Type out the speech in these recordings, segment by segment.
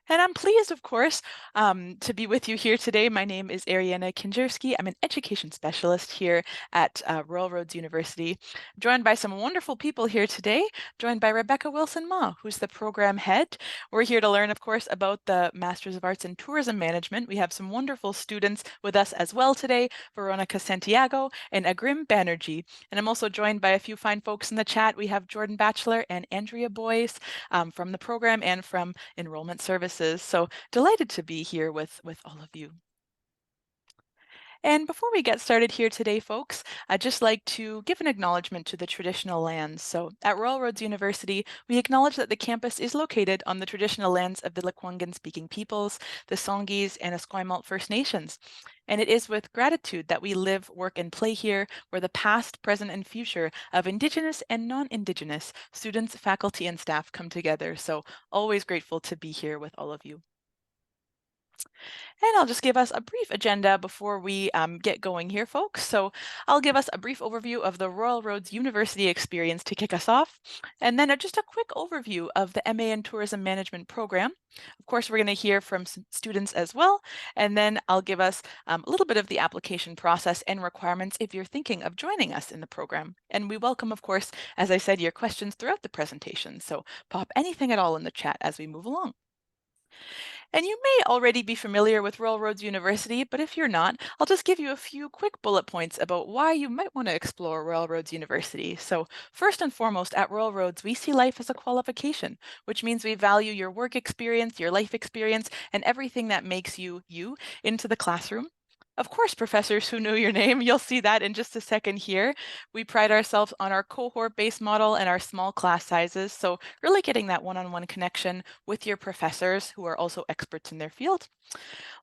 And I'm pleased, of course, to be with you here today. My name is Ariana Kinjerski. I'm an education specialist here at Royal Roads University, joined by some wonderful people here today, joined by Rebecca Wilson-Mah, who's the program head. We're here to learn, of course, about the Masters of Arts in Tourism Management. We have some wonderful students with us as well today, Veronica Santiago and Agrim Banerjee. And I'm also joined by a few fine folks in the chat. We have Jordan Batchelor and Andrea Boyce from the program and from enrollment services. So delighted to be here with all of you. And before we get started here today, folks, I'd just like to give an acknowledgement to the traditional lands. So at Royal Roads University, we acknowledge that the campus is located on the traditional lands of the Lekwungen-speaking peoples, the Songhees and Esquimalt First Nations. And it is with gratitude that we live, work, and play here, where the past, present, and future of Indigenous and non-Indigenous students, faculty, and staff come together. So always grateful to be here with all of you. And I'll just give us a brief agenda before we get going here, folks. So I'll give us a brief overview of the Royal Roads University experience to kick us off, and then just a quick overview of the MA in Tourism Management program. Of course, we're going to hear from some students as well, and then I'll give us a little bit of the application process and requirements if you're thinking of joining us in the program. And we welcome, of course, as I said, your questions throughout the presentation. So pop anything at all in the chat as we move along. And you may already be familiar with Royal Roads University, but if you're not, I'll just give you a few quick bullet points about why you might want to explore Royal Roads University. So first and foremost, at Royal Roads, we see life as a qualification, which means we value your work experience, your life experience, and everything that makes you you into the classroom. Of course, professors who know your name, you'll see that in just a second here. We pride ourselves on our cohort-based model and our small class sizes, so really getting that one-on-one connection with your professors who are also experts in their field.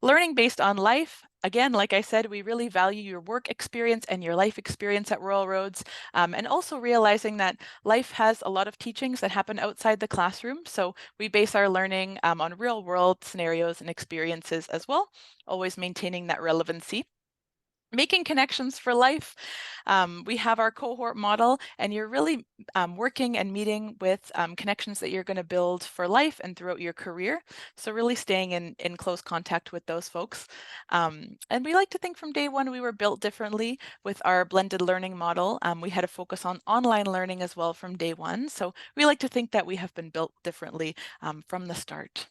Learning based on life. Again, like I said, we really value your work experience and your life experience at Royal Roads, and also realizing that life has a lot of teachings that happen outside the classroom. So we base our learning on real world scenarios and experiences as well, always maintaining that relevancy. Making connections for life. We have our cohort model, and you're really working and meeting with connections that you're going to build for life and throughout your career. So really staying in close contact with those folks. And we like to think from day one we were built differently with our blended learning model. We had a focus on online learning as well from day one. So we like to think that we have been built differently from the start.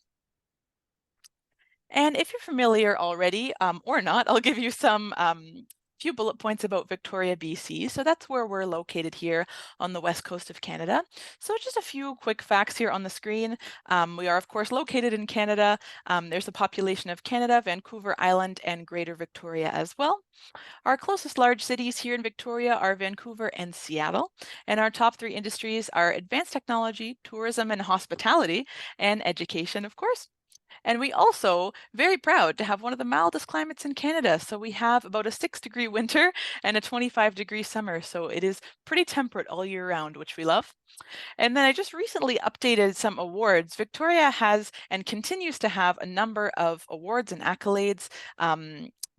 And if you're familiar already, or not, I'll give you some few bullet points about Victoria, BC. So that's where we're located here on the west coast of Canada. So just a few quick facts here on the screen. We are, of course, located in Canada. There's a population of Canada, Vancouver Island, and Greater Victoria as well. Our closest large cities here in Victoria are Vancouver and Seattle. And our top three industries are advanced technology, tourism and hospitality, and education, of course. And we also very proud to have one of the mildest climates in Canada. So we have about a 6-degree winter and a 25-degree summer. So it is pretty temperate all year round, which we love. And then I just recently updated some awards. Victoria has and continues to have a number of awards and accolades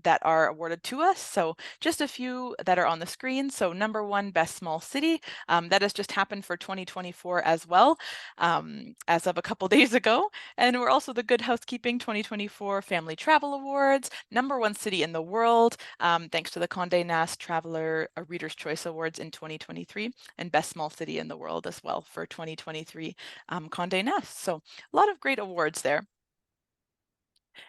that are awarded to us. So just a few that are on the screen. So number one, Best Small City. That has just happened for 2024 as well, as of a couple days ago. And we're also the Good Housekeeping 2024 Family Travel Awards, number one city in the world, thanks to the Condé Nast Traveler Reader's Choice Awards in 2023, and Best Small City in the world as well for 2023 Condé Nast. So a lot of great awards there.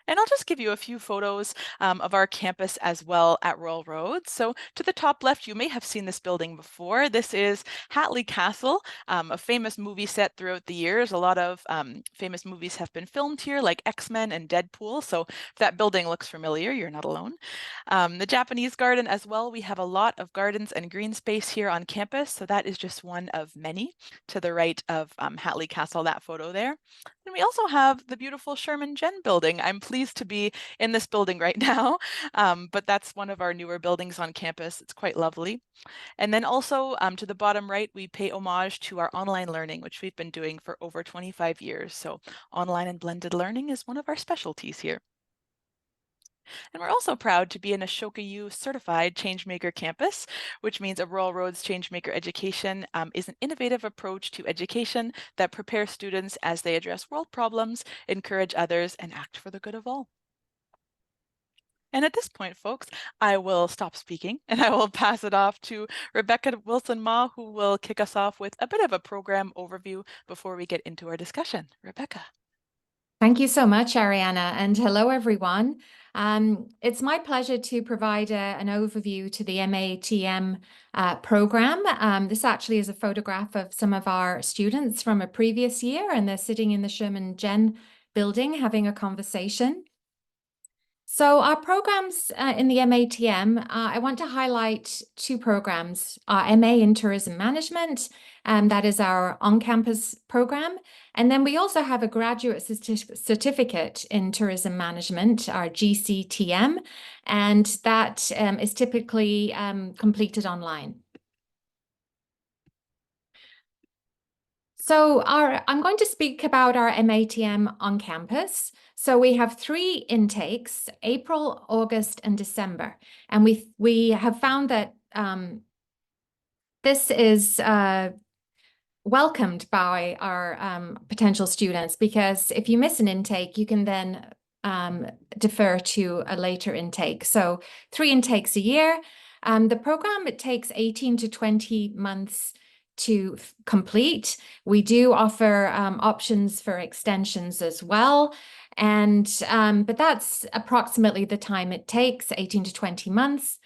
And I'll just give you a few photos of our campus as well at Royal Roads. So to the top left, you may have seen this building before. This is Hatley Castle, a famous movie set throughout the years. A lot of famous movies have been filmed here, like X-Men and Deadpool. So if that building looks familiar, you're not alone. The Japanese garden as well. We have a lot of gardens and green space here on campus. So that is just one of many to the right of Hatley Castle, that photo there. And we also have the beautiful Sherman Gen building. I'm pleased to be in this building right now, but that's one of our newer buildings on campus. It's quite lovely. And then also to the bottom right, we pay homage to our online learning, which we've been doing for over 25 years. So online and blended learning is one of our specialties here. And we're also proud to be an Ashoka U certified Changemaker campus, which means a Rural Roads Changemaker education is an innovative approach to education that prepares students as they address world problems, encourage others, and act for the good of all. And at this point, folks, I will stop speaking and I will pass it off to Rebecca Wilson-Mah, who will kick us off with a bit of a program overview before we get into our discussion. Rebecca. Thank you so much, Ariana, and hello, everyone. It's my pleasure to provide an overview to the MATM program. This actually is a photograph of some of our students from a previous year, and they're sitting in the Sherman Gen building having a conversation. So our programs in the MATM, I want to highlight two programs, our MA in Tourism Management, that is our on-campus program. And then we also have a graduate certificate in tourism management, our GCTM, and that is typically completed online. So I'm going to speak about our MATM on campus. So we have 3 intakes, April, August, and December. And we have found that this is welcomed by our potential students, because if you miss an intake, you can then defer to a later intake. So 3 intakes a year. The program, it takes 18 to 20 months to complete. We do offer options for extensions as well. And but that's approximately the time it takes, 18 to 20 months.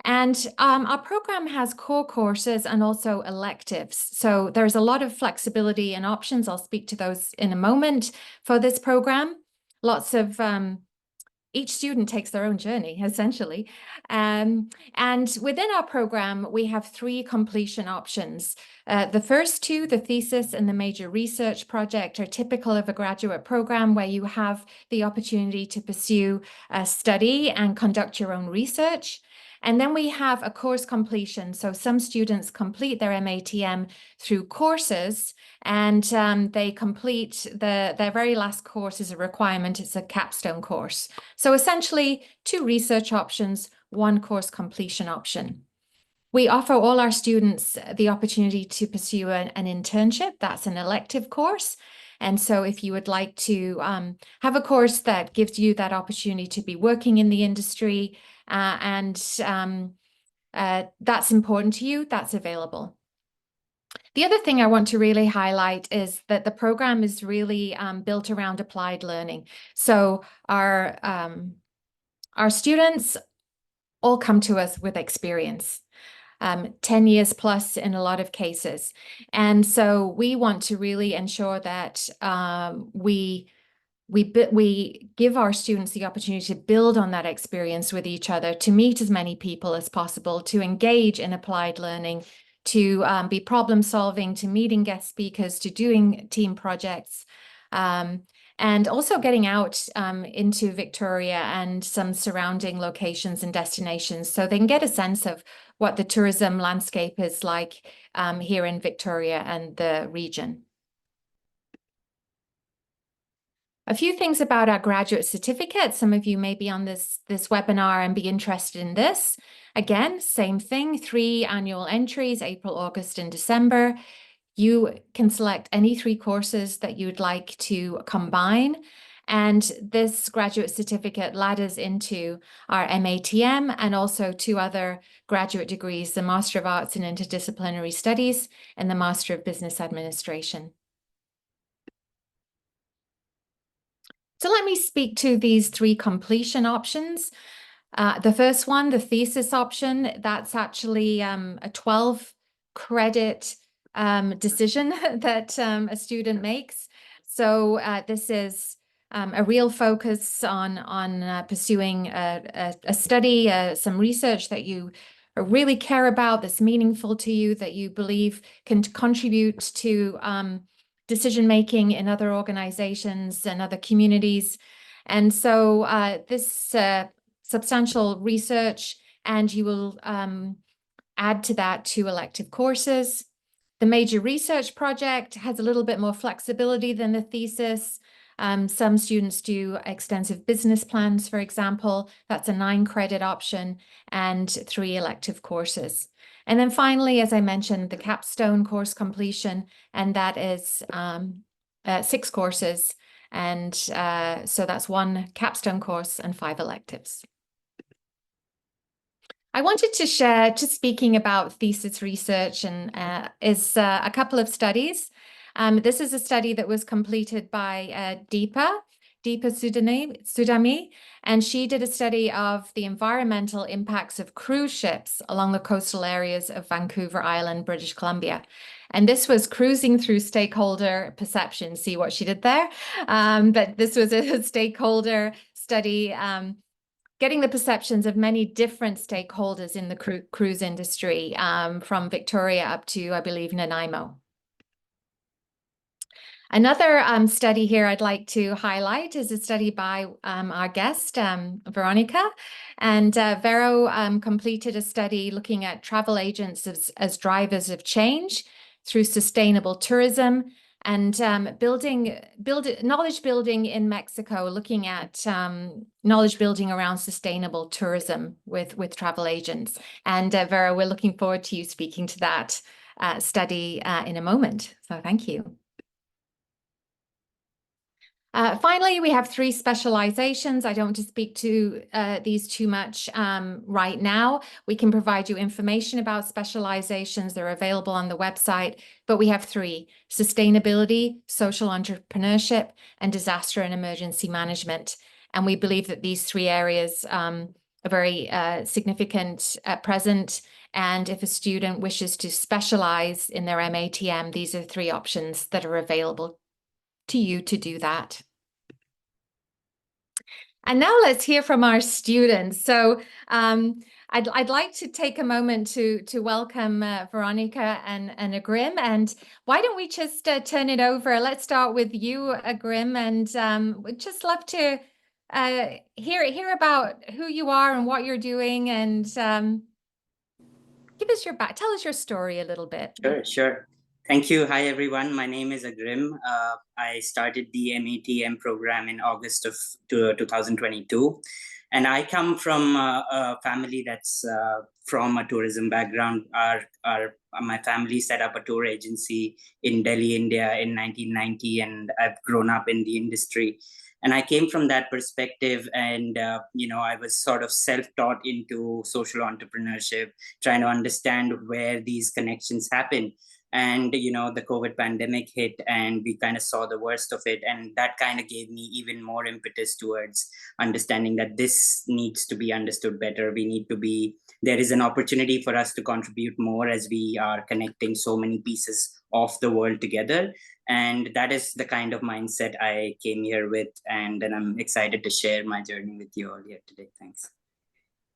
And our program has core courses and also electives. So there's a lot of flexibility and options. I'll speak to those in a moment for this program. Lots of each student takes their own journey, essentially. And within our program, we have 3 completion options. The first 2, the thesis and the major research project, are typical of a graduate program where you have the opportunity to pursue a study and conduct your own research. And then we have a course completion. So some students complete their MATM through courses, and they complete their very last course is a requirement. It's a capstone course. So essentially 2 research options, 1 course completion option. We offer all our students the opportunity to pursue an internship. That's an elective course. And so if you would like to have a course that gives you that opportunity to be working in the industry, and that's important to you, that's available. The other thing I want to really highlight is that the program is really built around applied learning. So our students all come to us with experience, 10 years plus in a lot of cases. And so we want to really ensure that we give our students the opportunity to build on that experience with each other, to meet as many people as possible, to engage in applied learning, to be problem solving, to meeting guest speakers, to doing team projects, and also getting out into Victoria and some surrounding locations and destinations so they can get a sense of what the tourism landscape is like here in Victoria and the region. A few things about our graduate certificate. Some of you may be on this webinar and be interested in this. Again, same thing, 3 annual entries, April, August, and December. You can select any 3 courses that you'd like to combine. And this graduate certificate ladders into our MATM and also 2 other graduate degrees, the Master of Arts in Interdisciplinary Studies and the Master of Business Administration. So let me speak to these 3 completion options. The first one, the thesis option, that's actually a 12-credit decision that a student makes. So this is a real focus on pursuing a study, some research that you really care about, that's meaningful to you, that you believe can contribute to decision-making in other organizations and other communities. And so this substantial research, and you will add to that 2 elective courses. The major research project has a little bit more flexibility than the thesis. Some students do extensive business plans, for example. That's a 9-credit option and 3 elective courses. And then finally, as I mentioned, the capstone course completion, and that is 6 courses. And so that's 1 capstone course and 5 electives. I wanted to share, just speaking about thesis research, and is a couple of studies. This is a study that was completed by Deepa Sudami, and she did a study of the environmental impacts of cruise ships along the coastal areas of Vancouver Island, British Columbia. And this was cruising through stakeholder perception. See what she did there? But this was a stakeholder study, getting the perceptions of many different stakeholders in the cruise industry, from Victoria up to, I believe, Nanaimo. Another study here I'd like to highlight is a study by our guest, Veronica. And Vero completed a study looking at travel agents as drivers of change through sustainable tourism, and knowledge building in Mexico, looking at knowledge building around sustainable tourism with travel agents. And Vero, we're looking forward to you speaking to that study in a moment. So thank you. Finally, we have 3 specializations. I don't want to speak to these too much right now. We can provide you information about specializations. They're available on the website, but we have 3: sustainability, social entrepreneurship, and disaster and emergency management. And we believe that these 3 areas are very significant at present. And if a student wishes to specialize in their MATM, these are 3 options that are available to you to do that. And now let's hear from our students. So I'd like to take a moment to welcome Veronica and Agrim. And why don't we just turn it over? Let's start with you, Agrim, and we'd just love to hear about who you are and what you're doing, and give us tell us your story a little bit. Sure. Thank you. Hi, everyone. My name is Agrim. I started the MATM program in August of 2022. And I come from a family that's from a tourism background. My family set up a tour agency in Delhi, India in 1990, and I've grown up in the industry. And I came from that perspective, and I was sort of self-taught into social entrepreneurship, trying to understand where these connections happen. And the COVID pandemic hit, and we kind of saw the worst of it, and that kind of gave me even more impetus towards understanding that this needs to be understood better. There is an opportunity for us to contribute more as we are connecting so many pieces of the world together. And that is the kind of mindset I came here with, and I'm excited to share my journey with you all here today. Thanks.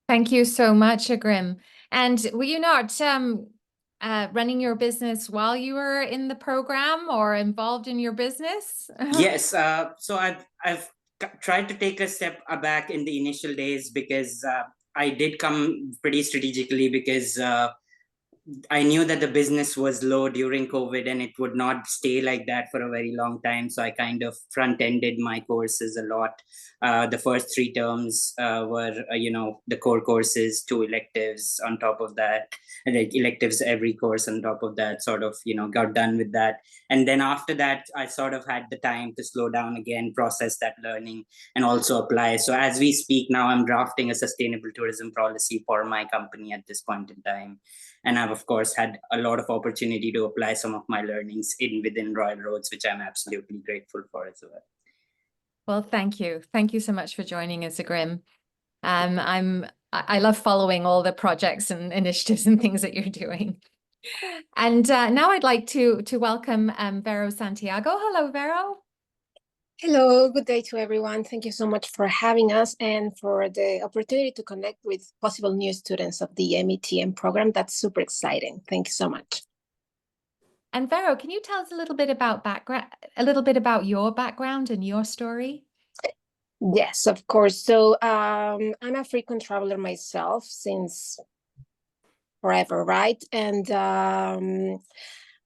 Thank you so much, Agrim. And were you not running your business while you were in the program or involved in your business? Yes. So I've tried to take a step back in the initial days, because I did come pretty strategically, because I knew that the business was low during COVID and it would not stay like that for a very long time. So I kind of front-ended my courses a lot. The first 3 terms were, the core courses, 2 electives on top of that, and like electives every course on top of that, sort of, got done with that. And then after that, I sort of had the time to slow down again, process that learning, and also apply. So as we speak now, I'm drafting a sustainable tourism policy for my company at this point in time. And I've, of course, had a lot of opportunity to apply some of my learnings within Royal Roads, which I'm absolutely grateful for as well. Well, thank you. Thank you so much for joining us, Agrim. I love following all the projects and initiatives and things that you're doing. And now I'd like to welcome Vero Santiago. Hello, Vero. Hello, good day to everyone. Thank you so much for having us and for the opportunity to connect with possible new students of the MATM program. That's super exciting. Thank you so much. And Vero, can you tell us a little bit about your background and your story? Yes, of course. So I'm a frequent traveler myself since forever, right? And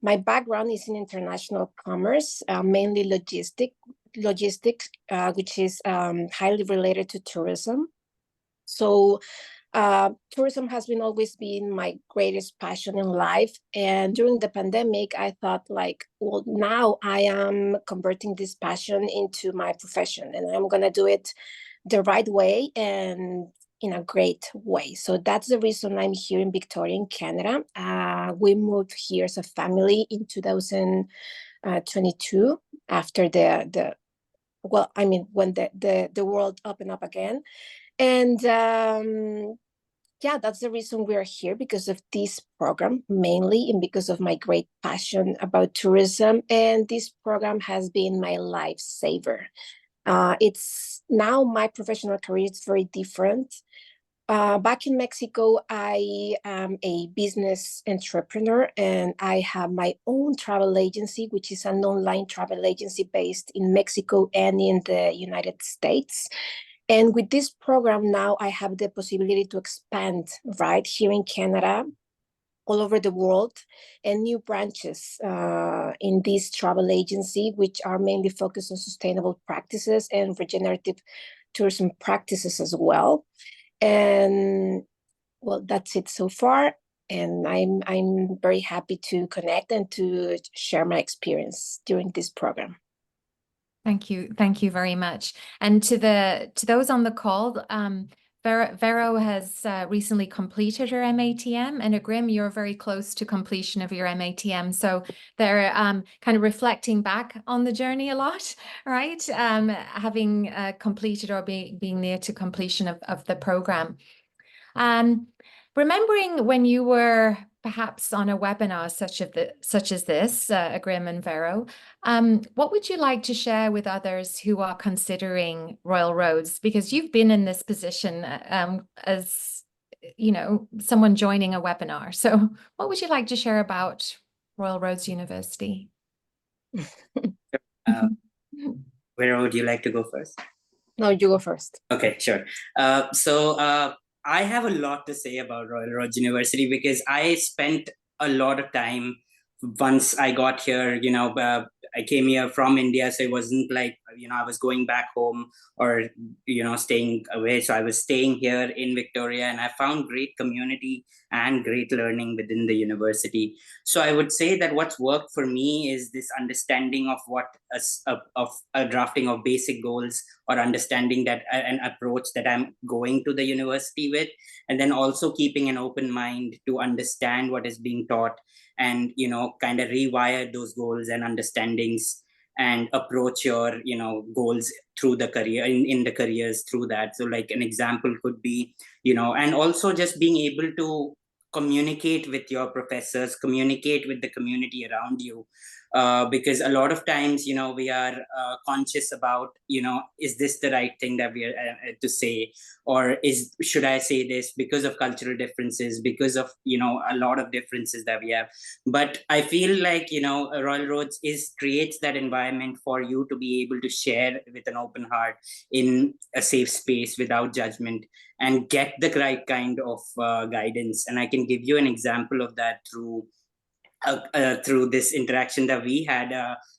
my background is in international commerce, mainly logistics. logistics, which is highly related to tourism. So tourism has always been my greatest passion in life. And during the pandemic, I thought like, well, now I am converting this passion into my profession, and I'm going to do it the right way and in a great way. So that's the reason I'm here in Victoria, in Canada. We moved here as a family in 2022 after when the world opened up again. And yeah, that's the reason we're here, because of this program mainly, and because of my great passion about tourism. And this program has been my lifesaver. It's now my professional career is very different. Back in Mexico, I am a business entrepreneur, and I have my own travel agency, which is an online travel agency based in Mexico and in the United States. And with this program now, I have the possibility to expand right here in Canada, all over the world, and new branches in this travel agency, which are mainly focused on sustainable practices and regenerative tourism practices as well. And well, that's it so far. And I'm very happy to connect and to share my experience during this program. Thank you very much. And to those on the call, Vero has recently completed her MATM, and Agrim, you're very close to completion of your MATM. So they're kind of reflecting back on the journey a lot, right? Having completed or being near to completion of the program. Remembering when you were perhaps on a webinar such as this, Agrim and Vero, what would you like to share with others who are considering Royal Roads? Because you've been in this position as, you know, someone joining a webinar. So what would you like to share about Royal Roads University? Where would you like to go first? No, you go first. Okay, sure. I have a lot to say about Royal Roads University, because I spent a lot of time once I got here. I came here from India, so it wasn't like, I was going back home or, staying away. So I was staying here in Victoria, and I found great community and great learning within the university. So I would say that what's worked for me is this understanding of what a drafting of basic goals, or understanding that an approach that I'm going to the university with, and then also keeping an open mind to understand what is being taught, and kind of rewire those goals and understandings, and approach your goals through the career, in the careers through that. So like an example could be, and also just being able to communicate with your professors, communicate with the community around you, because a lot of times we are conscious about is this the right thing that we are to say, or should I say this, because of cultural differences, because of a lot of differences that we have. But I feel like Royal Roads creates that environment for you to be able to share with an open heart in a safe space without judgment, and get the right kind of guidance. And I can give you an example of that through this interaction that we had.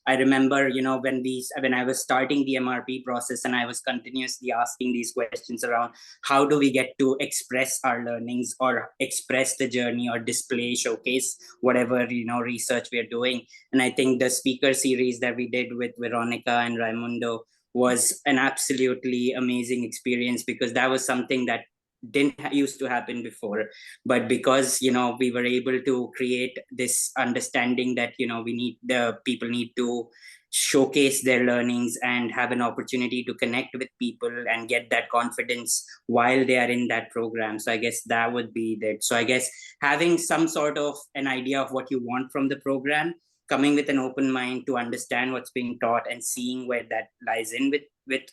I remember, when I was starting the MRP process, and I was continuously asking these questions around how do we get to express our learnings, or express the journey, or display, showcase whatever research we are doing. And I think the speaker series that we did with Veronica and Raimundo was an absolutely amazing experience, because that was something that didn't used to happen before. But because we were able to create this understanding that people need to showcase their learnings and have an opportunity to connect with people and get that confidence while they are in that program. So I guess that would be that. So I guess having some sort of an idea of what you want from the program, coming with an open mind to understand what's being taught, and seeing where that lies in with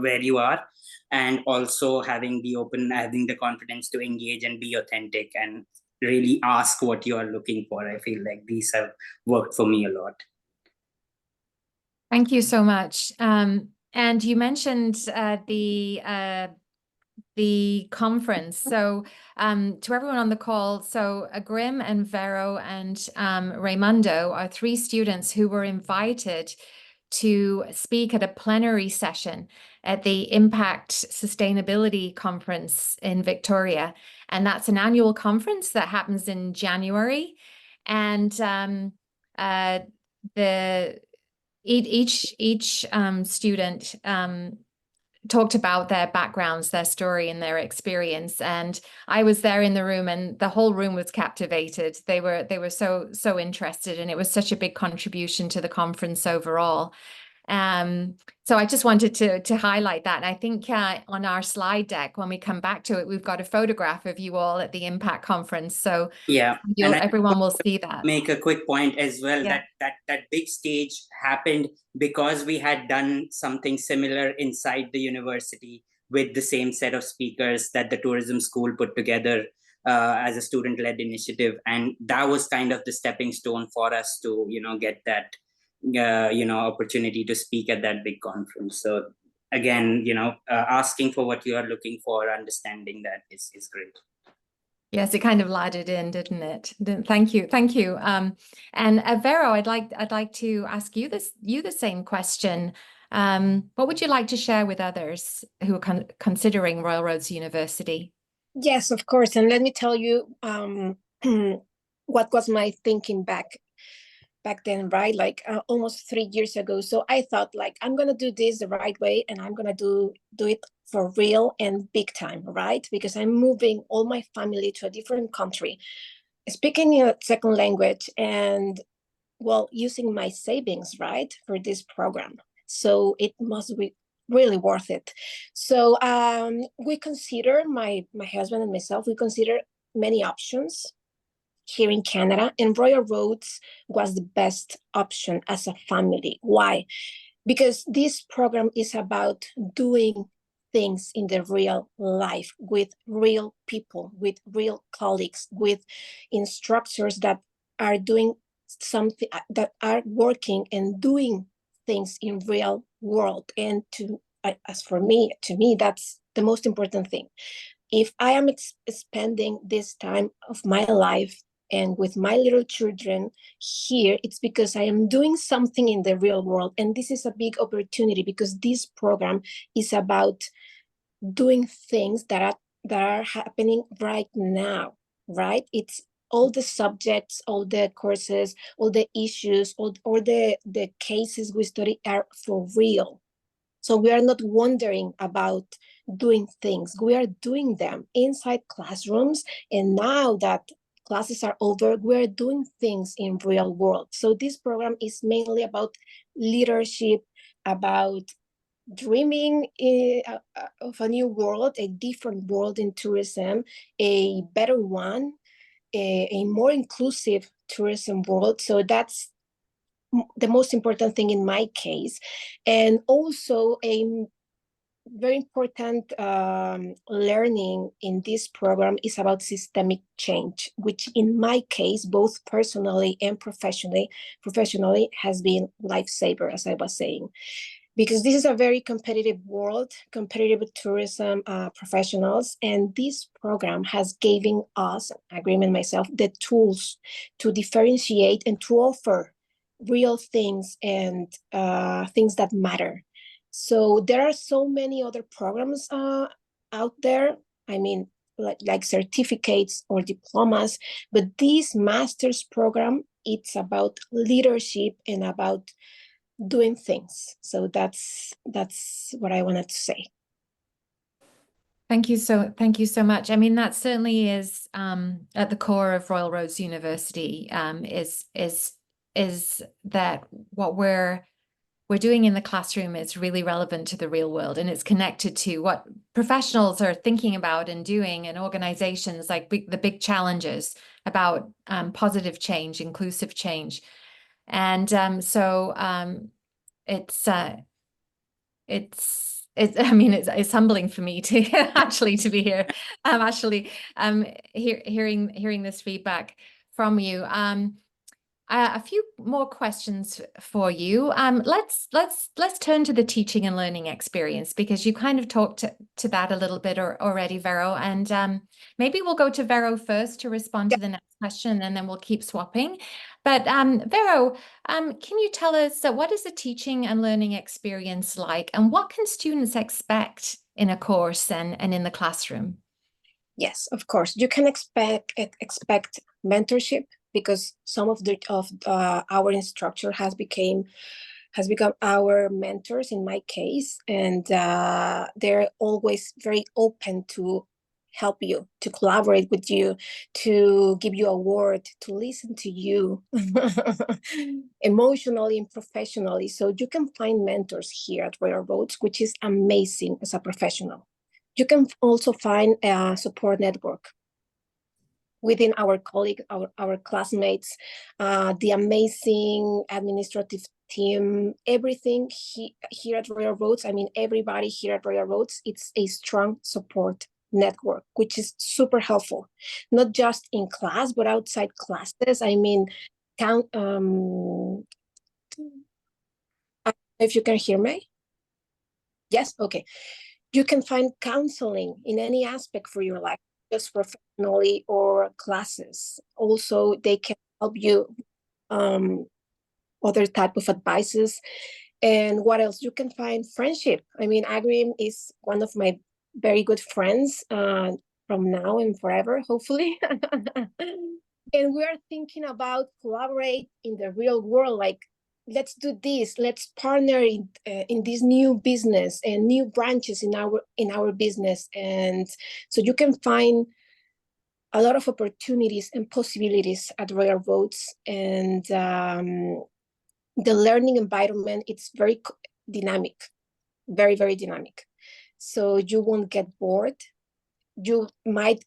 where you are, and also having the confidence to engage and be authentic and really ask what you are looking for. I feel like these have worked for me a lot. Thank you so much. And you mentioned the conference. So to everyone on the call, so Agrim and Vero and Raimundo are 3 students who were invited to speak at a plenary session at the Impact Sustainability Conference in Victoria. And that's an annual conference that happens in January. And each student talked about their backgrounds, their story, and their experience. And I was there in the room, and the whole room was captivated. They were so interested, and it was such a big contribution to the conference overall. So I just wanted to highlight that. And I think on our slide deck, when we come back to it, we've got a photograph of you all at the Impact Conference. So yeah, everyone will see that. Make a quick point as well, Yeah. that big stage happened because we had done something similar inside the university with the same set of speakers that the tourism school put together as a student-led initiative, and that was kind of the stepping stone for us to get that opportunity to speak at that big conference. So again, asking for what you are looking for, understanding that is great. Yes, it kind of laddered in, didn't it? Thank you. And Vero, I'd like to ask you the same question. What would you like to share with others who are considering Royal Roads University? Yes, of course. And let me tell you what was my thinking back then, right? Like almost 3 years ago. So I thought, like, I'm gonna do this the right way, and I'm gonna do it for real and big time, right? Because I'm moving all my family to a different country, speaking a second language, and well, using my savings, right, for this program. So it must be really worth it. So we consider, my husband and myself, we consider many options here in Canada, and Royal Roads was the best option as a family. Why? Because this program is about doing things in the real life with real people, with real colleagues, with instructors that are doing something, that are working and doing things in real world. And to me, that's the most important thing. If I am spending this time of my life and with my little children here, it's because I am doing something in the real world. And this is a big opportunity because this program is about doing things that are happening right now, right? It's all the subjects, all the courses, all the issues, all the cases we study are for real. So we are not wondering about doing things. We are doing them inside classrooms. And now that classes are over, we're doing things in real world. So this program is mainly about leadership, about dreaming of a new world, a different world in tourism, a better one, a more inclusive tourism world. So that's the most important thing in my case. And also a very important learning in this program is about systemic change, which in my case, both personally and professionally has been lifesaver, as I was saying. Because this is a very competitive world, competitive tourism professionals, and this program has given us, Agrim and myself, the tools to differentiate and to offer real things and things that matter. So there are so many other programs out there, I mean, like certificates or diplomas, but this master's program, it's about leadership and about doing things. So that's what I wanted to say. Thank you so much. I mean, that certainly is at the core of Royal Roads University, is that what we're doing in the classroom is really relevant to the real world, and it's connected to what professionals are thinking about and doing, and organizations, like the big challenges about positive change, inclusive change. And it's humbling for me to actually to be here. Hearing this feedback from you. A few more questions for you. Let's turn to the teaching and learning experience, because you kind of talked to that a little bit already, Vero. And maybe we'll go to Vero first to respond to the next question, and then we'll keep swapping. But Vero, can you tell us what is the teaching and learning experience like, and what can students expect in a course and in the classroom? Yes, of course. You can expect mentorship, because some of our instructor has become our mentors in my case, and they're always very open to help you, to collaborate with you, to give you a word, to listen to you emotionally and professionally. So you can find mentors here at Royal Roads, which is amazing as a professional. You can also find a support network within our colleagues, our classmates, the amazing administrative team, everything here at Royal Roads. I mean, everybody here at Royal Roads, it's a strong support network, which is super helpful, not just in class, but outside classes. I mean, if you can hear me? Yes, okay. You can find counseling in any aspect for your life, just professionally or classes. Also, they can help you other type of advices. And what else? You can find friendship. I mean, Agrim is one of my very good friends from now and forever, hopefully. And we are thinking about collaborate in the real world, like, let's do this, let's partner in this new business and new branches in our business. And so you can find a lot of opportunities and possibilities at Royal Roads. And the learning environment, it's very dynamic, very, very dynamic. So you won't get bored. You might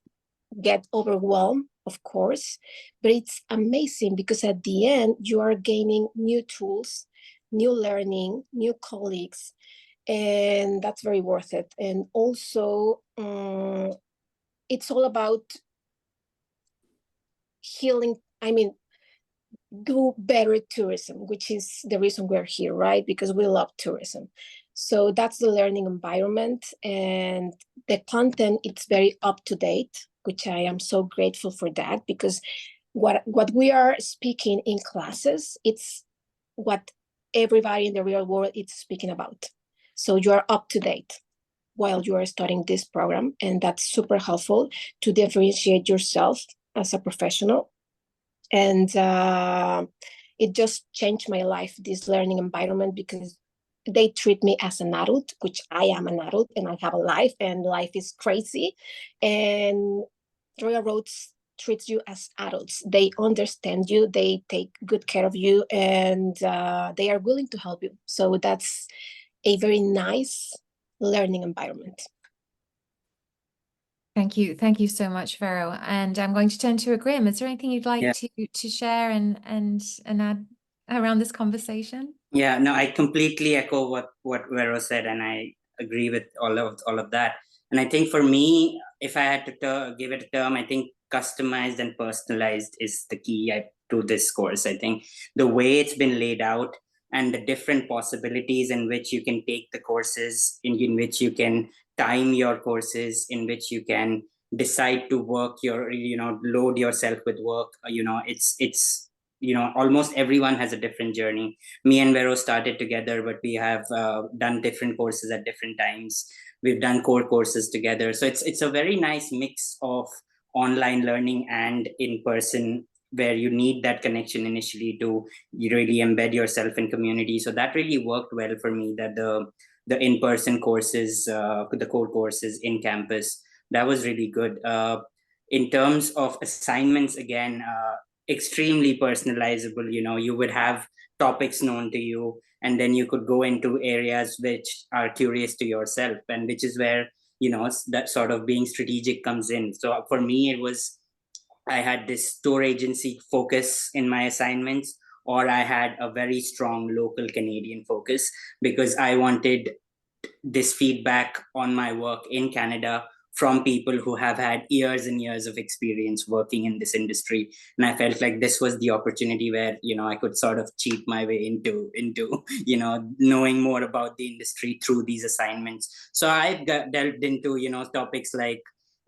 get overwhelmed, of course, but it's amazing because at the end, you are gaining new tools, new learning, new colleagues, and that's very worth it. And also, it's all about healing. I mean, do better tourism, which is the reason we're here, right? Because we love tourism. So that's the learning environment, and the content, it's very up to date, which I am so grateful for that, because what we are speaking in classes, it's what everybody in the real world is speaking about. So you are up to date while you are studying this program, and that's super helpful to differentiate yourself as a professional. And it just changed my life, this learning environment, because they treat me as an adult, which I am an adult and I have a life, and life is crazy. And Royal Roads treats you as adults. They understand you, they take good care of you, and they are willing to help you. So that's a very nice learning environment. Thank you. Thank you so much, Vero. And I'm going to turn to Agrim. Is there anything you'd like to share and add around this conversation? Yeah, no, I completely echo what Vero said, and I agree with all of that. And I think for me, if I had to give it a term, I think customized and personalized is the key to this course. I think the way it's been laid out and the different possibilities in which you can take the courses, in which you can time your courses, in which you can decide to work load yourself with work. It's almost everyone has a different journey. Me and Vero started together, but we have done different courses at different times. We've done core courses together. So it's a very nice mix of online learning and in person, where you need that connection initially to really embed yourself in community. So that really worked well for me, that the in-person courses, the core courses in campus, that was really good. In terms of assignments, again, extremely personalizable. You would have topics known to you, and then you could go into areas which are curious to yourself, and which is where that sort of being strategic comes in. So for me, I had this tour agency focus in my assignments, or I had a very strong local Canadian focus, because I wanted this feedback on my work in Canada from people who have had years and years of experience working in this industry. And I felt like this was the opportunity where, I could sort of cheat my way into knowing more about the industry through these assignments. So I delved into, topics like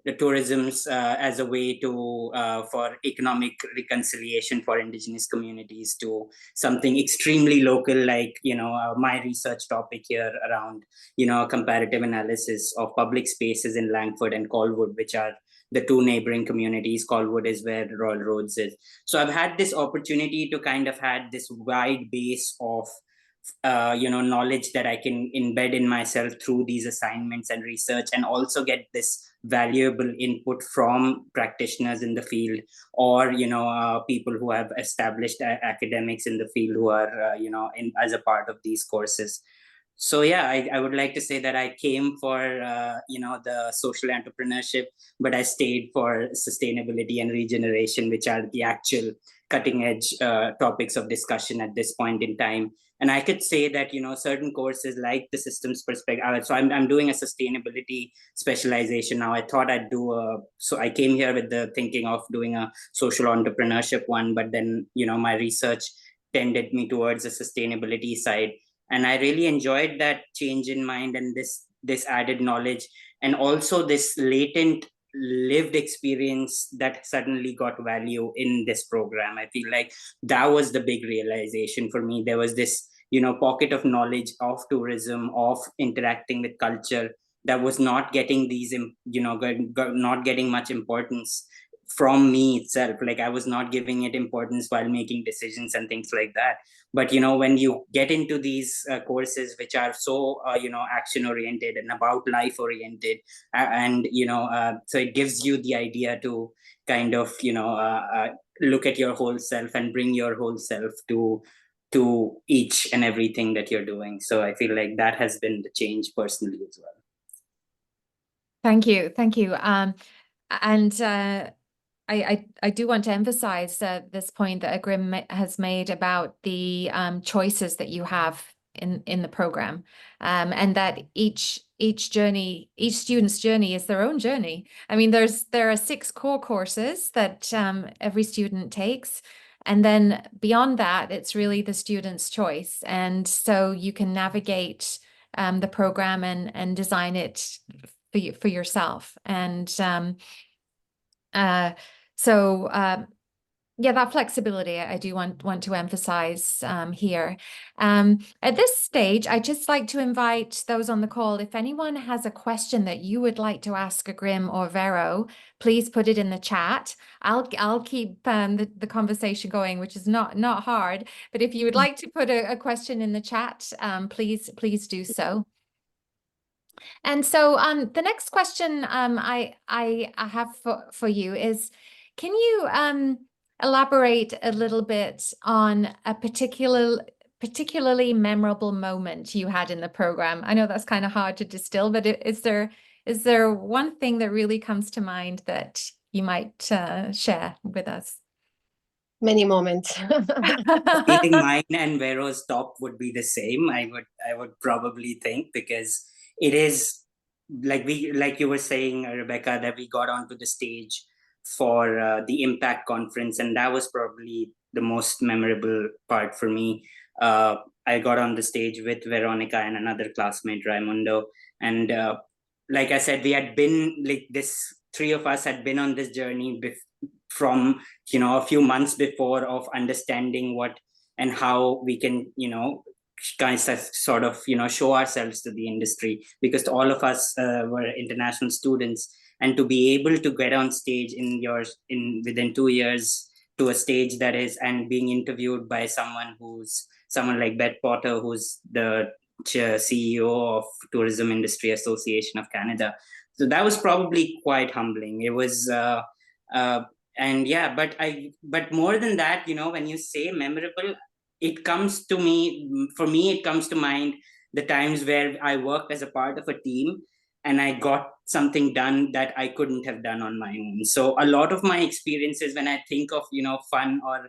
the tourism's as a way to for economic reconciliation for indigenous communities to something extremely local, like my research topic here around a comparative analysis of public spaces in Langford and Colwood, which are the two neighboring communities. Colwood is where Royal Roads is. So I've had this opportunity to kind of had this wide base of knowledge that I can embed in myself through these assignments and research, and also get this valuable input from practitioners in the field, or people who have established academics in the field who are as a part of these courses. So yeah, I would like to say that I came for the social entrepreneurship, but I stayed for sustainability and regeneration, which are the actual cutting edge topics of discussion at this point in time. And I could say that certain courses like the systems perspective. So I'm doing a sustainability specialization now. I thought I'd do so I came here with the thinking of doing a social entrepreneurship one, but then my research tended me towards the sustainability side, and I really enjoyed that change in mind and this added knowledge, and also this latent lived experience that suddenly got value in this program. I feel like that was the big realization for me. There was this pocket of knowledge of tourism, of interacting with culture, that was not getting these not getting much importance from me itself. Like, I was not giving it importance while making decisions and things like that. But when you get into these courses which are so action oriented and about life oriented, and so it gives you the idea to kind of look at your whole self and bring your whole self to each and everything that you're doing. So I feel like that has been the change personally as well. Thank you. I do want to emphasize this point that Agrim has made about the choices that you have in the program, and that each student's journey is their own journey. I mean, there are 6 core courses that every student takes, and then beyond that, it's really the student's choice. And so you can navigate the program and design it for yourself. And yeah, that flexibility I do want to emphasize here. At this stage, I'd just like to invite those on the call, if anyone has a question that you would like to ask Agrim or Vero, please put it in the chat. I'll keep the conversation going, which is not hard. But if you would like to put a question in the chat, please do so. And so the next question I have for you is, can you elaborate a little bit on a particularly memorable moment you had in the program? I know that's kind of hard to distill, but is there one thing that really comes to mind that you might share with us? Many moments. I think mine and Vero's top would be the same. I would probably think, because it is like you were saying, Rebecca, that we got onto the stage for the Impact Conference, and that was probably the most memorable part for me. I got on the stage with Veronica and another classmate, Raimundo, and like I said, we had been like this. 3 of us had been on this journey from a few months before, of understanding what and how we can kind of sort of show ourselves to the industry, because all of us were international students, and to be able to get on stage within 2 years to a stage that is, and being interviewed by someone like Beth Potter, who's the CEO of Tourism Industry Association of Canada. So that was probably quite humbling. It was and yeah, but more than that, when you say memorable, it comes to it comes to mind the times where I worked as a part of a team and I got something done that I couldn't have done on my own. So a lot of my experiences, when I think of fun or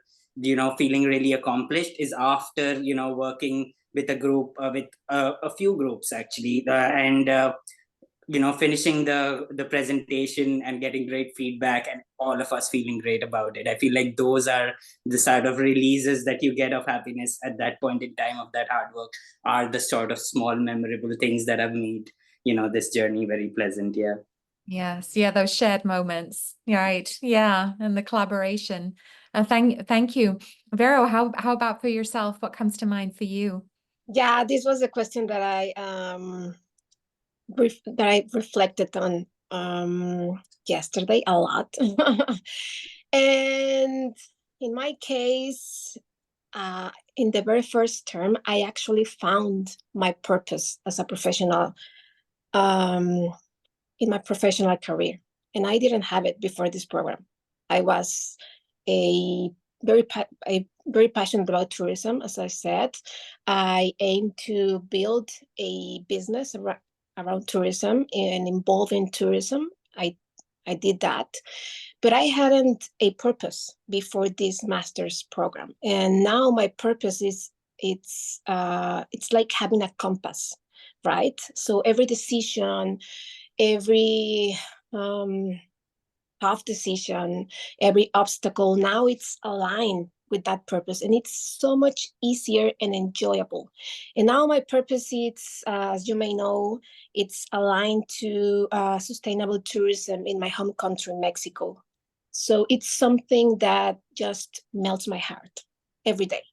feeling really accomplished, is after working with a group, with a few groups actually, and finishing the presentation and getting great feedback, and all of us feeling great about it. I feel like those are the sort of releases that you get of happiness at that point in time of that hard work, are the sort of small memorable things that have made this journey very pleasant. Yeah. Yes, yeah, those shared moments, right? Yeah, and the collaboration. Thank you, Vero. How about for yourself? What comes to mind for you? Yeah, this was a question that I reflected on yesterday a lot. And in my case, in the very first term, I actually found my purpose as a professional in my professional career. And I didn't have it before this program. I was a very passionate about tourism, as I said. I aim to build a business around tourism and involving tourism. I did that, but I hadn't a purpose before this master's program. And now my purpose is it's like having a compass, right? So every decision, every tough decision, every obstacle, now it's aligned with that purpose, and it's so much easier and enjoyable. And now my purpose is, as you may know, it's aligned to sustainable tourism in my home country, Mexico. So it's something that just melts my heart every day.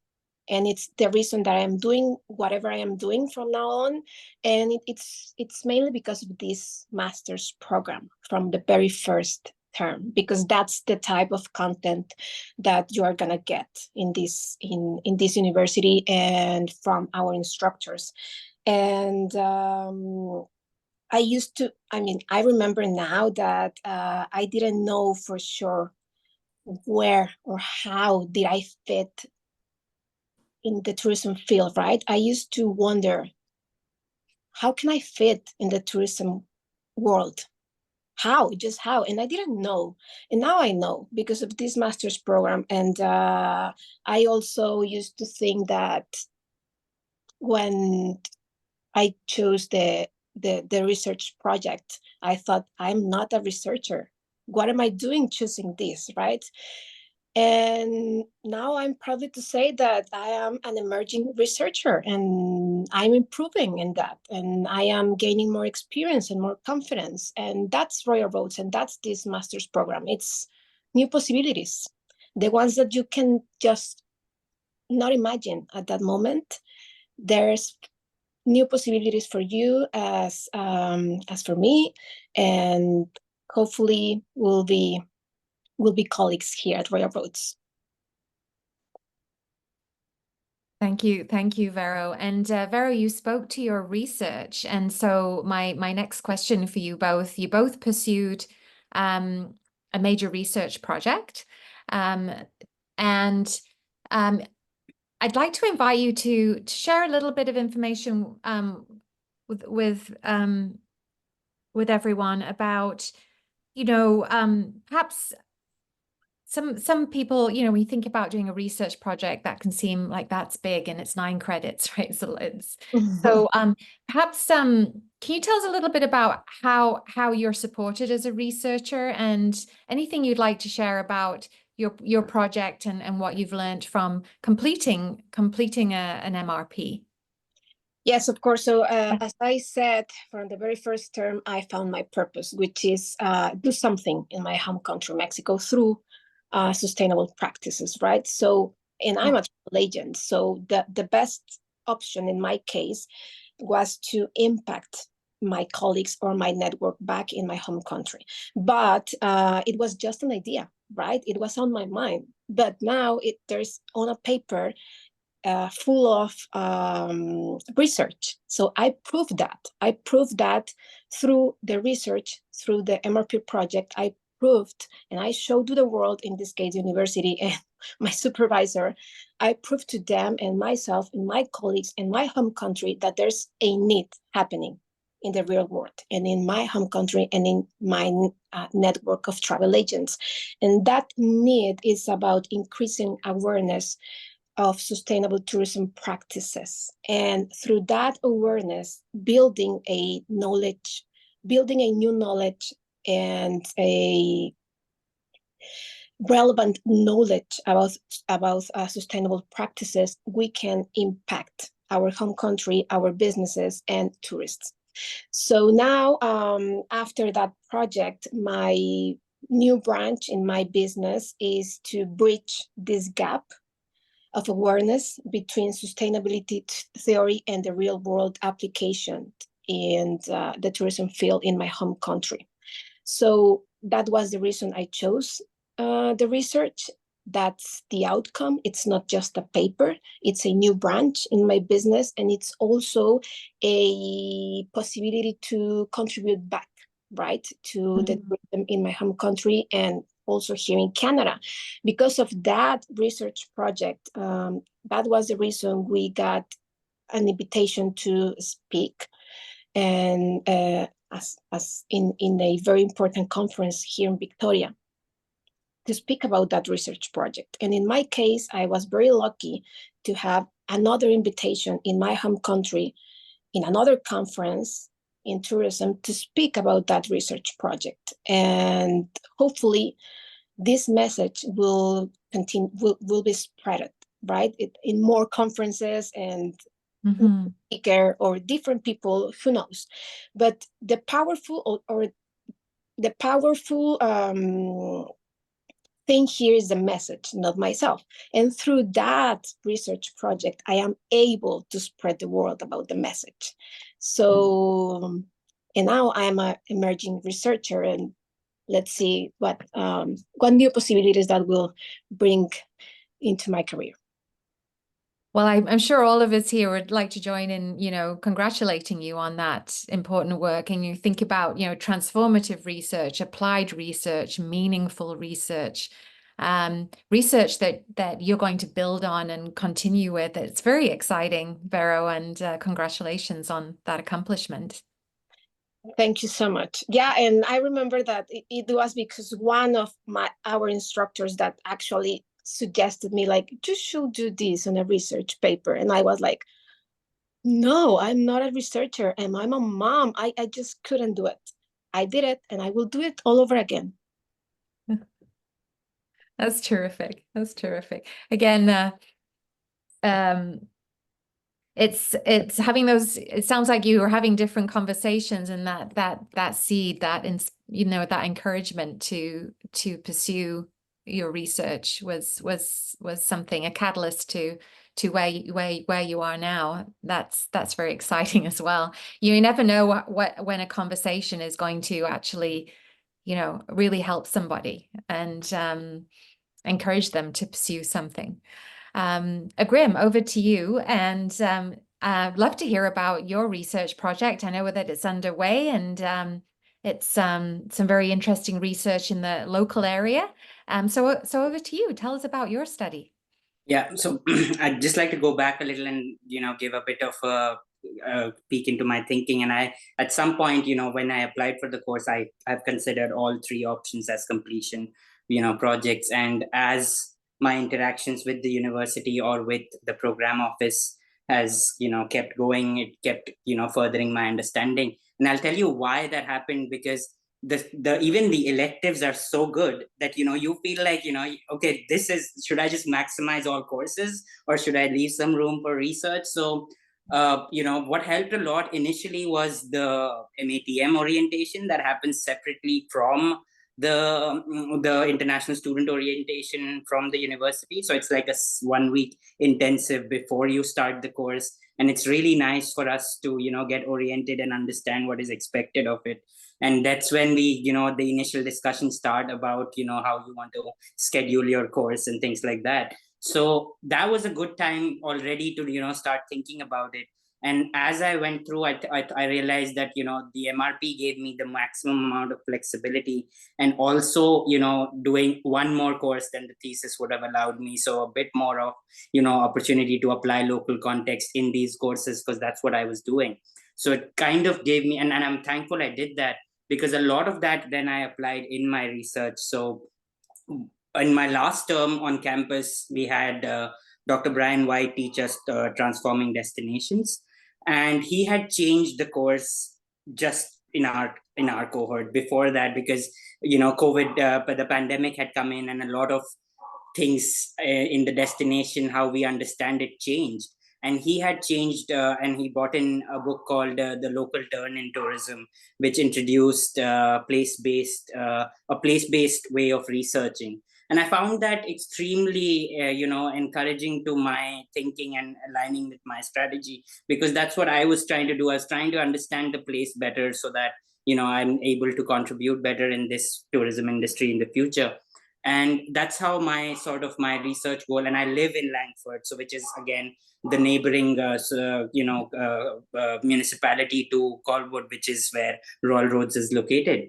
And it's the reason that I am doing whatever I am doing from now on. And it's mainly because of this master's program from the very first term, because that's the type of content that you are gonna get in this university and from our instructors. And I remember now that I didn't know for sure where or how did I fit in the tourism field, right? I used to wonder, how can I fit in the tourism world? Just how? And I didn't know. And now I know because of this master's program. And I also used to think that when I chose the research project, I thought, I'm not a researcher. What am I doing choosing this, right? And now I'm proud to say that I am an emerging researcher and I'm improving in that. And I am gaining more experience and more confidence. And that's Royal Roads, and that's this master's program. It's new possibilities, the ones that you can just not imagine at that moment. There's new possibilities for you as for me, and hopefully we'll be colleagues here at Royal Roads. Thank you, Vero. And Vero, you spoke to your research, and so my next question for you both pursued a major research project, and I'd like to invite you to share a little bit of information with everyone about, perhaps some people, we think about doing a research project that can seem like that's big and it's 9 credits, right? So perhaps can you tell us a little bit about how you're supported as a researcher, and anything you'd like to share about your project and what you've learned from completing an MRP? Yes, of course. So as I said, from the very first term, I found my purpose, which is do something in my home country, Mexico, through sustainable practices, right? So, and I'm a travel agent, so the best option in my case was to impact my colleagues or my network back in my home country. But it was just an idea, right? It was on my mind. But now there's on a paper full of research. So I proved that through the research, through the MRP project. I proved, and I showed to the world, in this case, university and my supervisor, I proved to them and myself and my colleagues in my home country that there's a need happening in the real world and in my home country and in my network of travel agents. And that need is about increasing awareness of sustainable tourism practices. And through that awareness, building a new knowledge and a relevant knowledge about sustainable practices, we can impact our home country, our businesses, and tourists. So now, after that project, my new branch in my business is to bridge this gap of awareness between sustainability theory and the real world application in the tourism field in my home country. So that was the reason I chose the research. That's the outcome. It's not just a paper, it's a new branch in my business, and it's also a possibility to contribute back, right, to the tourism in my home country and also here in Canada. Because of that research project, that was the reason we got an invitation to speak, and as in a very important conference here in Victoria, to speak about that research project. And in my case, I was very lucky to have another invitation in my home country in another conference in tourism to speak about that research project. And hopefully this message will continue, will be spread, right, in more conferences and speaker or different people, who knows. But the powerful or the powerful thing here is the message, not myself. And through that research project, I am able to spread the word about the message. So, and now I'm an emerging researcher, and let's see what new possibilities that will bring into my career. Well, I'm sure all of us here would like to join in, congratulating you on that important work. And you think about, transformative research, applied research, meaningful research, research that you're going to build on and continue with. It's very exciting, Vero, and congratulations on that accomplishment. Thank you so much. Yeah, and I remember that it was because one of our instructors that actually suggested me, like, you should do this on a research paper. And I was like, no, I'm not a researcher and I'm a mom. I just couldn't do it. I did it, and I will do it all over again. That's terrific. That's terrific. Again, it's having those, it sounds like you were having different conversations, and that seed, that that encouragement to pursue your research was something, a catalyst to where you are now. That's very exciting as well. You never know when a conversation is going to actually, really help somebody and encourage them to pursue something. Agrim, over to you, and I'd love to hear about your research project. I know that it's underway, and it's some very interesting research in the local area. So over to you. Tell us about your study. Yeah, so I'd just like to go back a little and give a bit of a peek into my thinking. And I, at some point, when I applied for the course, I've considered all three options as completion, projects. And as my interactions with the university or with the program office has kept going, it kept furthering my understanding. And I'll tell you why that happened, because even the electives are so good that you feel like okay, should I just maximize all courses, or should I leave some room for research? So what helped a lot initially was the MATM orientation that happens separately from the international student orientation from the university. So it's like a 1 week intensive before you start the course, and it's really nice for us to get oriented and understand what is expected of it. And that's when we the initial discussions start about how you want to schedule your course and things like that. So that was a good time already to start thinking about it. And as I went through, I realized that the MRP gave me the maximum amount of flexibility, and also doing one more course than the thesis would have allowed me. So a bit more of opportunity to apply local context in these courses, because that's what I was doing. So it kind of gave me, and I'm thankful I did that, because a lot of that then I applied in my research. So in my last term on campus, we had Dr. Brian White teach us transforming destinations, and he had changed the course just in our cohort before that, because COVID, but the pandemic had come in, and a lot of things in the destination, how we understand it, changed. And he had changed and he brought in a book called The Local Turn in Tourism, which introduced a place-based way of researching. And I found that extremely, encouraging to my thinking and aligning with my strategy, because that's what I was trying to do. I was trying to understand the place better so that, I'm able to contribute better in this tourism industry in the future. And that's how my research goal, and I live in Langford, so which is again the neighboring municipality to Colwood, which is where Royal Roads is located.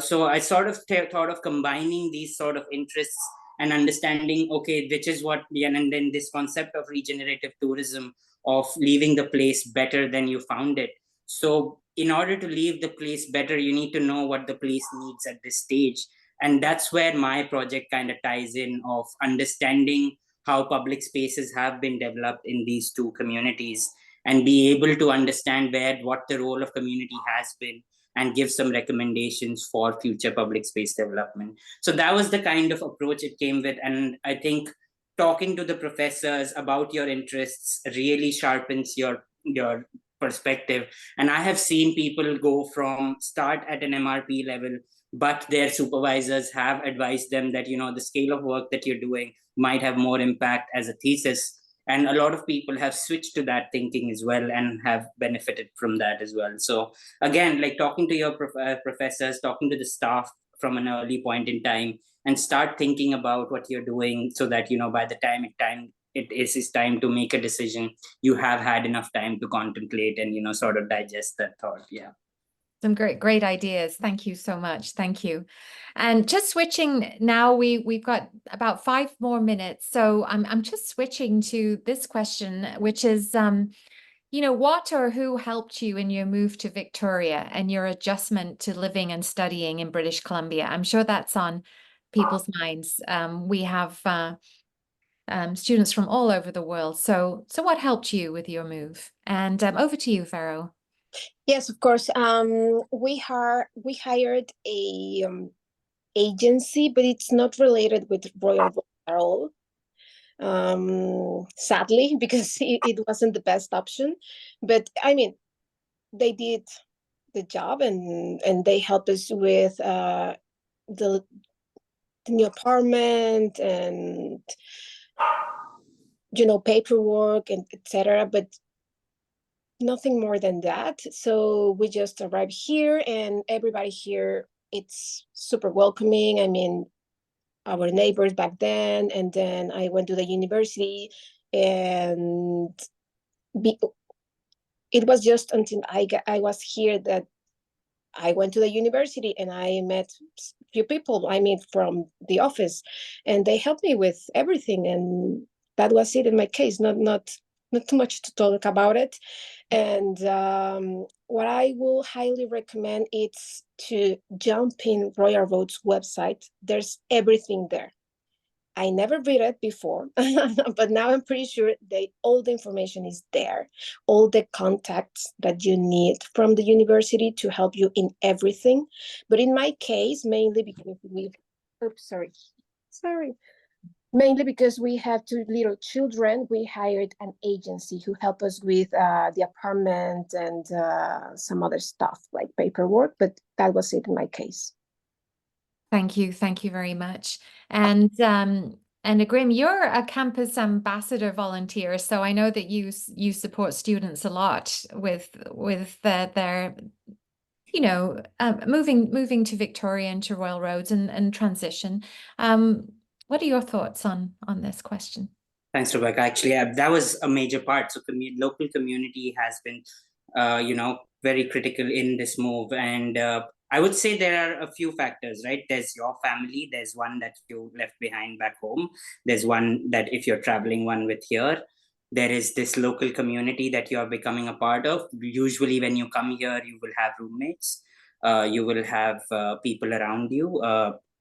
So I sort of thought of combining these sort of interests and understanding, okay, which is what, and then this concept of regenerative tourism, of leaving the place better than you found it. So in order to leave the place better, you need to know what the place needs at this stage. And that's where my project kind of ties in, of understanding how public spaces have been developed in these two communities, and be able to understand what the role of community has been, and give some recommendations for future public space development. So that was the kind of approach it came with. And I think talking to the professors about your interests really sharpens your perspective. And I have seen people start at an MRP level, but their supervisors have advised them that, the scale of work that you're doing might have more impact as a thesis. And a lot of people have switched to that thinking as well, and have benefited from that as well. So again, like talking to your professors, talking to the staff from an early point in time, and start thinking about what you're doing, so that, by the time it is time to make a decision, you have had enough time to contemplate and, sort of digest that thought. Yeah. Some great ideas. Thank you so much. Thank you. And just switching now, we've got about 5 more minutes. So I'm just switching to this question, which is, what or who helped you in your move to Victoria and your adjustment to living and studying in British Columbia? I'm sure that's on people's minds. We have students from all over the world. So what helped you with your move? And over to you, Vero. Yes, of course. We hired a agency, but it's not related with Royal Road at all. Sadly, because it wasn't the best option. But I mean, they did the job, and they helped us with the new apartment, and paperwork and etc. But nothing more than that. So we just arrived here, and everybody here, it's super welcoming. I mean, our neighbors back then, and then I went to the university, and it was just until I was here that I went to the university, and I met few people I mean from the office, and they helped me with everything. And that was it in my case. Not too much to talk about it. And what I will highly recommend is to jump in Royal Road's website. There's everything there. I never read it before, but now I'm pretty sure all the information is there. All the contacts that you need from the university to help you in everything. But in my case, mainly because mainly because we have 2 little children, we hired an agency who helped us with the apartment and some other stuff like paperwork, but that was it in my case. Thank you very much. And Agrim, you're a campus ambassador volunteer, so I know that you support students a lot with their moving to Victoria and to Royal Roads and transition. What are your thoughts on this question? Thanks, Rebecca. Actually, that was a major part. So local community has been, very critical in this move. And I would say there are a few factors, right? There's your family. There's one that you left behind back home. There's one that if you're traveling one with here. There is this local community that you are becoming a part of. Usually when you come here, you will have roommates. You will have people around you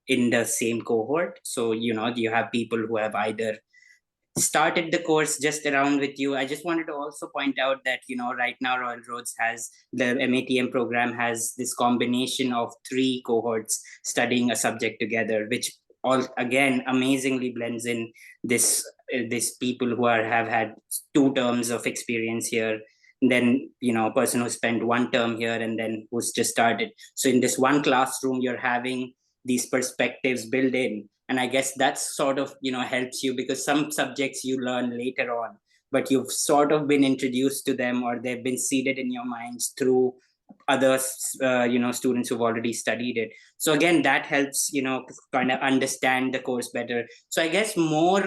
in the same cohort. So, you have people who have either started the course just around with you. I just wanted to also point out that, right now Royal Roads has, the MATM program has this combination of 3 cohorts studying a subject together, which all again amazingly blends in this people who have had 2 terms of experience here, and then a person who spent 1 term here and then who's just started. So in this one classroom, you're having these perspectives built in, and I guess that's sort of helps you, because some subjects you learn later on, but you've sort of been introduced to them, or they've been seeded in your minds through other students who've already studied it. So again, that helps kind of understand the course better. So I guess more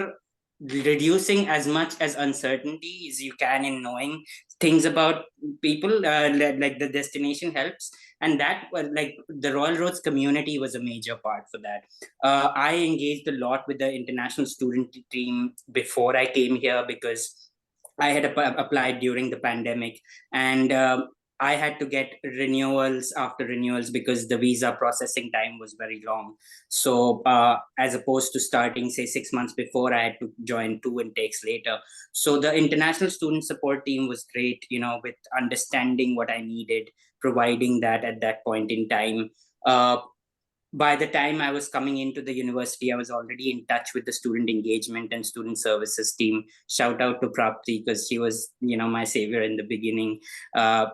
reducing as much as uncertainty as you can in knowing things about people, like the destination helps. And that was like the Royal Roads community was a major part for that. I engaged a lot with the international student team before I came here, because I had applied during the pandemic, and I had to get renewals after renewals because the visa processing time was very long. So as opposed to starting, say, 6 months before, I had to join 2 intakes later. So the international student support team was great, with understanding what I needed, providing that at that point in time. By the time I was coming into the university, I was already in touch with the student engagement and student services team. Shout out to Prapti, because she was, my savior in the beginning.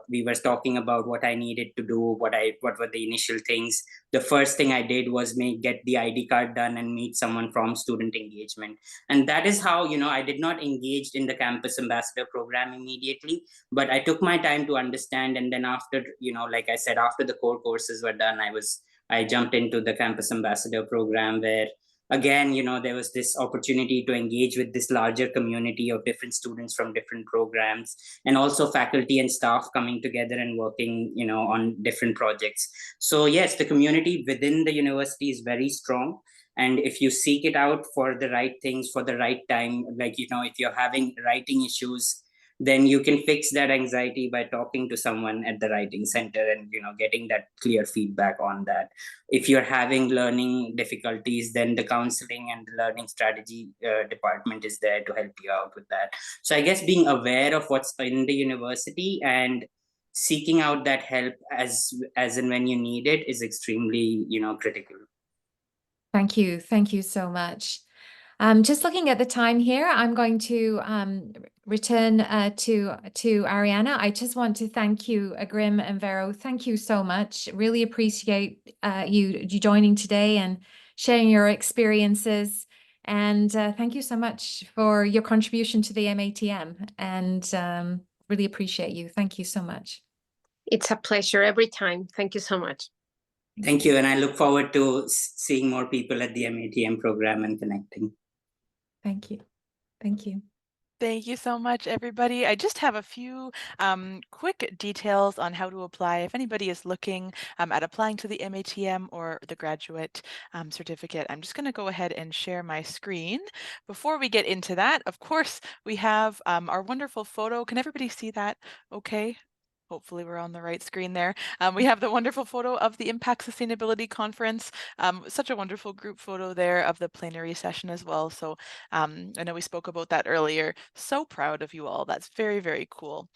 We were talking about what I needed to do, what were the initial things. The first thing I did was get the ID card done and meet someone from student engagement. And that is how, I did not engage in the campus ambassador program immediately, but I took my time to understand. And then after, like I said, after the core courses were done, I jumped into the campus ambassador program, where again, there was this opportunity to engage with this larger community of different students from different programs, and also faculty and staff coming together and working, on different projects. So yes, the community within the university is very strong. And if you seek it out for the right things, for the right time, like, if you're having writing issues, then you can fix that anxiety by talking to someone at the writing center and getting that clear feedback on that. If you're having learning difficulties, then the counseling and the learning strategy department is there to help you out with that. So I guess being aware of what's in the university and seeking out that help as and when you need it is extremely critical. Thank you so much. Just looking at the time here, I'm going to return to Ariana. I just want to thank you, Agrim and Vero. Thank you so much. Really appreciate you joining today and sharing your experiences. And thank you so much for your contribution to the MATM. And really appreciate you. Thank you so much. It's a pleasure every time. Thank you so much. Thank you. And I look forward to seeing more people at the MATM program and connecting. Thank you. Thank you. Thank you so much, everybody. I just have a few quick details on how to apply. If anybody is looking at applying to the MATM or the graduate certificate, I'm just going to go ahead and share my screen. Before we get into that, of course, we have our wonderful photo. Can everybody see that okay? Hopefully we're on the right screen there. We have the wonderful photo of the Impact Sustainability Conference. Such a wonderful group photo there of the plenary session as well. So I know we spoke about that earlier. So proud of you all. That's very, very cool.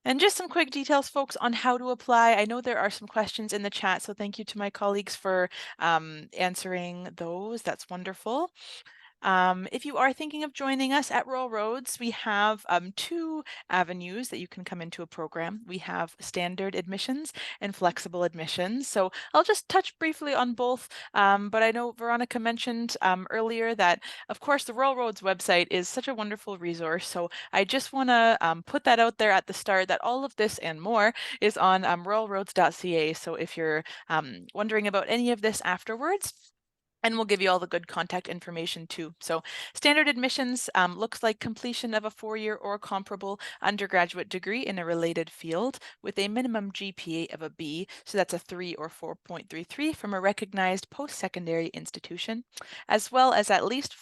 And just some quick details, folks, on how to apply. I know there are some questions in the chat, so thank you to my colleagues for answering those. That's wonderful. If you are thinking of joining us at Royal Roads, we have 2 avenues that you can come into a program. We have standard admissions and flexible admissions. So I'll just touch briefly on both, but I know Veronica mentioned earlier that, of course, the Royal Roads website is such a wonderful resource. So I just want to put that out there at the start, that all of this and more is on royalroads.ca. So if you're wondering about any of this afterwards, and we'll give you all the good contact information too. So standard admissions looks like completion of a 4-year or comparable undergraduate degree in a related field with a minimum GPA of a B. So that's a 3 or 4.33 from a recognized post-secondary institution, as well as at least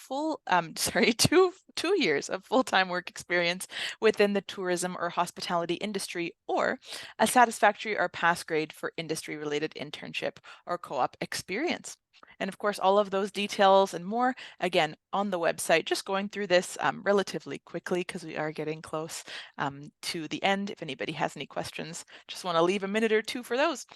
two years of full-time work experience within the tourism or hospitality industry, or a satisfactory or pass grade for industry-related internship or co-op experience. And of course, all of those details and more, again, on the website. Just going through this relatively quickly because we are getting close to the end. If anybody has any questions, just want to leave a minute or two for those.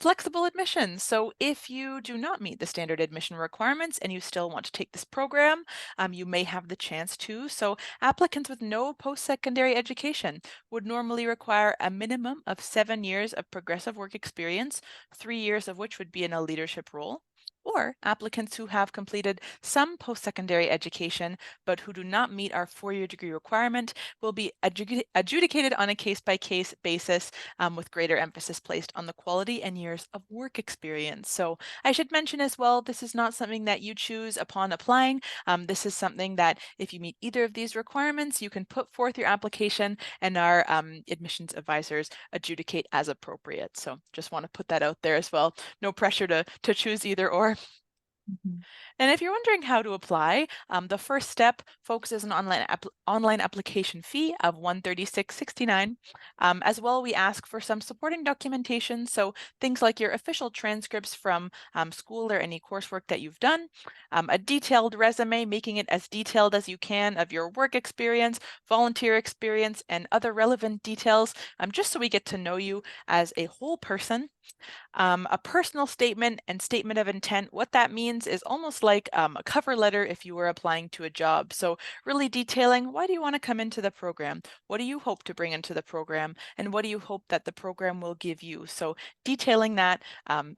Flexible admission. So if you do not meet the standard admission requirements and you still want to take this program, you may have the chance to. So applicants with no post-secondary education would normally require a minimum of 7 years of progressive work experience, 3 years of which would be in a leadership role. Or applicants who have completed some post-secondary education but who do not meet our 4-year degree requirement will be adjudicated on a case-by-case basis with greater emphasis placed on the quality and years of work experience. So I should mention as well, this is not something that you choose upon applying. This is something that if you meet either of these requirements, you can put forth your application and our admissions advisors adjudicate as appropriate. So just want to put that out there as well. No pressure to choose either or. And if you're wondering how to apply, the first step focuses on online application fee of $136.69. As well, we ask for some supporting documentation, so things like your official transcripts from school or any coursework that you've done, a detailed resume, making it as detailed as you can of your work experience, volunteer experience, and other relevant details, just so we get to know you as a whole person. A personal statement and statement of intent, what that means is almost like a cover letter if you were applying to a job. So really detailing, why do you want to come into the program? What do you hope to bring into the program? And what do you hope that the program will give you? So detailing that,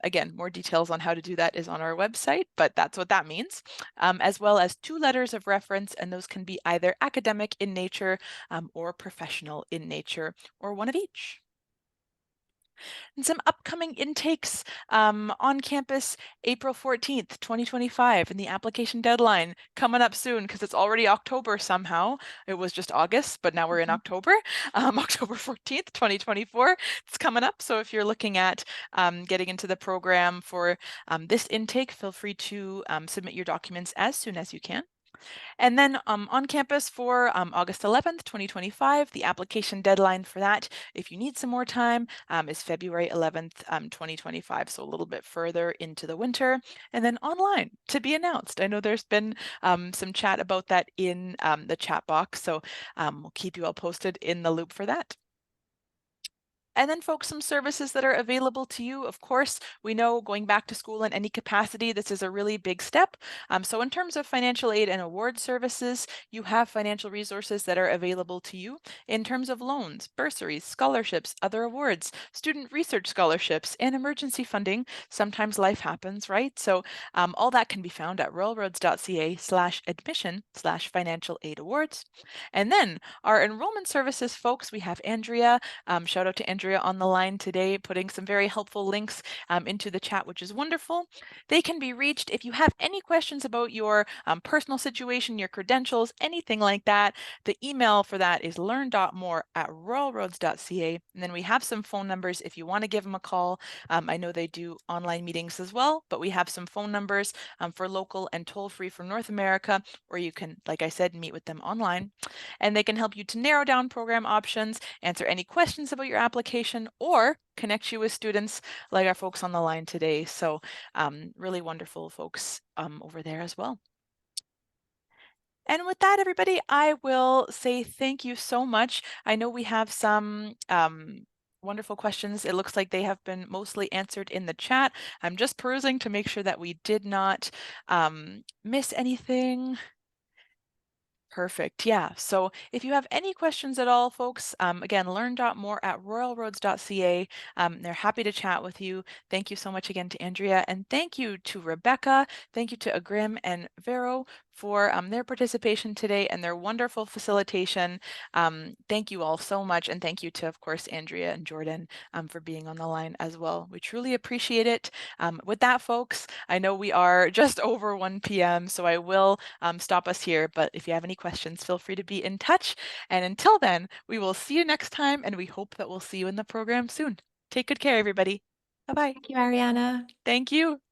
again, more details on how to do that is on our website, but that's what that means. As well as 2 letters of reference, and those can be either academic in nature or professional in nature, or one of each. And some upcoming intakes on campus, April 14th, 2025, and the application deadline coming up soon because it's already October somehow. It was just August, but now we're in October, October 14th, 2024. It's coming up. So if you're looking at getting into the program for this intake, feel free to submit your documents as soon as you can. And then on campus for August 11th, 2025, the application deadline for that, if you need some more time, is February 11th, 2025, so a little bit further into the winter. And then online to be announced. I know there's been some chat about that in the chat box, so we'll keep you all posted in the loop for that. And then folks, some services that are available to you. Of course, we know going back to school in any capacity, this is a really big step. So in terms of financial aid and award services, you have financial resources that are available to you. In terms of loans, bursaries, scholarships, other awards, student research scholarships, and emergency funding, sometimes life happens, right? So all that can be found at royalroads.ca/admission/financial aid awards. And then our enrollment services folks, we have Andrea. Shout out to Andrea on the line today, putting some very helpful links into the chat, which is wonderful. They can be reached if you have any questions about your personal situation, your credentials, anything like that. The email for that is learn.more@royalroads.ca. And then we have some phone numbers if you want to give them a call. I know they do online meetings as well, but we have some phone numbers for local and toll-free for North America, or you can, like I said, meet with them online. And they can help you to narrow down program options, answer any questions about your application, or connect you with students like our folks on the line today. So really wonderful folks over there as well. And with that, everybody, I will say thank you so much. I know we have some wonderful questions. It looks like they have been mostly answered in the chat. I'm just perusing to make sure that we did not miss anything. Perfect. Yeah. So if you have any questions at all, folks, again, learn.more@royalroads.ca. They're happy to chat with you. Thank you so much again to Andrea, and thank you to Rebecca. Thank you to Agrim and Vero for their participation today and their wonderful facilitation. Thank you all so much, and thank you to, of course, Andrea and Jordan for being on the line as well. We truly appreciate it. With that, folks, I know we are just over 1 p.m., so I will stop us here, but if you have any questions, feel free to be in touch. And until then, we will see you next time, and we hope that we'll see you in the program soon. Take good care, everybody. Bye-bye. Thank you, Ariana. Thank you.